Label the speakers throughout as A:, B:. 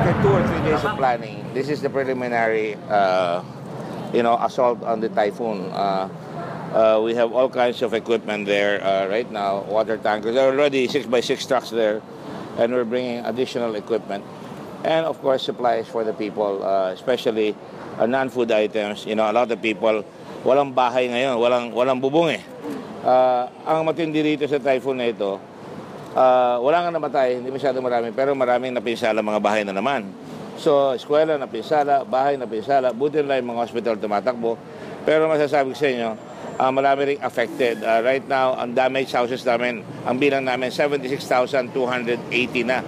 A: after 2 or 3 days of planning, this is the preliminary, assault on the typhoon. We have all kinds of equipment there right now, water tankers. There are already 6x6 trucks there, and we're bringing additional equipment. And of course, supplies for the people, especially non-food items. You know, a lot of people, walang bahay ngayon, walang bubong eh. Ang matindi dito sa typhoon na ito, wala nga namatay, hindi masyado marami, pero maraming napinsala mga bahay na naman. So, eskwela napinsala, bahay napinsala, buti na lang yung mga hospital tumatakbo. Pero masasabi ko sa inyo, marami ring affected. Right now, ang damaged houses namin, ang bilang namin, 76,280 na.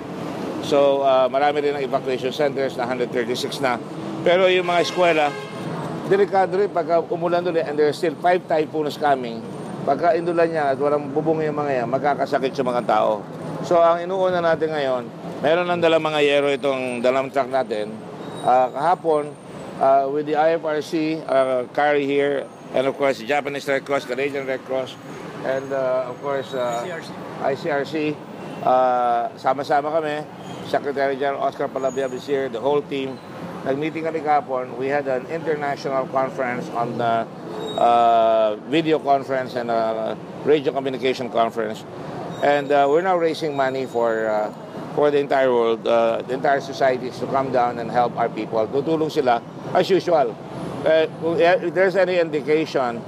A: So, marami rin ang evacuation centers na 136 na. Pero yung mga eskwela, delikado rin pagka umulan doon and there are still 5 typhoons coming. Pagka indulan niya at walang bubong yung mga yan, magkakasakit sa mga tao. So, ang inuuna natin ngayon, meron ng dalang mga yero itong dalang truck natin. Kahapon, with the IFRC, carry here, and of course, Japanese Red Cross, Canadian Red Cross, and of course, ICRC. Sama-sama kami. Secretary General Oscar Palabiab is here, the whole team. Nag-meeting kami kahapon. We had an international conference on the video conference and radio communication conference. And we're now raising money for the entire world, the entire society to come down and help our people. Tutulong sila as usual. If there's any indication,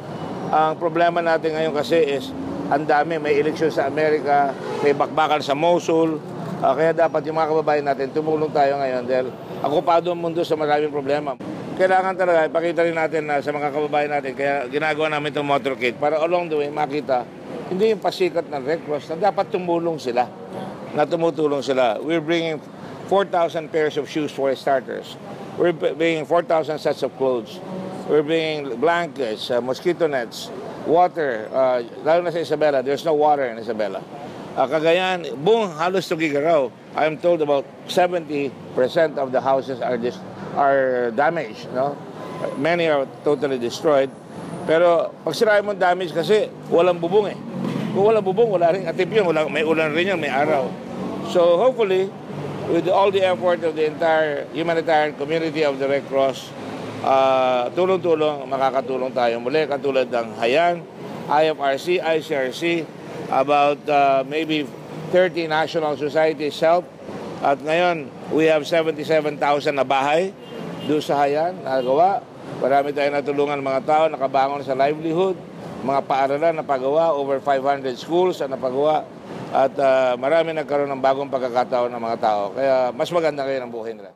A: ang problema natin ngayon kasi is ang dami, may eleksyon sa Amerika, may bakbakan sa Mosul, kaya dapat yung mga kababayan natin tumulong tayo ngayon dahil okupado ang mundo sa maraming problema. Kailangan talaga, ipakita rin natin na sa mga kababayan natin, kaya ginagawa namin itong motorcade para along the way makita, hindi yung pasikat ng Red Cross na dapat tumulong sila, na tumutulong sila. We're bringing 4,000 pairs of shoes for starters. We're bringing 4,000 sets of clothes. We're bringing blankets, mosquito nets, water. Lalo na sa Isabela, there's no water in Isabela. Cagayan, buong halos Tugigaraw. I'm told about 70% of the houses are damaged. No? Many are totally destroyed. Pero pag sirahin mo damage kasi walang bubong eh. Kung walang bubong, wala rin atip yun. May ulan rin yun, may araw. So hopefully, with all the effort of the entire humanitarian community of the Red Cross, tulong-tulong, makakatulong tayo muli. Katulad ng Hayan, IFRC, ICRC, about maybe 30 national societies help. At ngayon, we have 77,000 na bahay doon sa Hayan, nagawa. Marami tayong natulungan mga tao, nakabangon sa livelihood, mga paaralan na pagawa, over 500 schools na napagawa. At marami nagkaroon ng bagong pagkakataon ng mga tao. Kaya mas maganda ngayon ang buhay nila.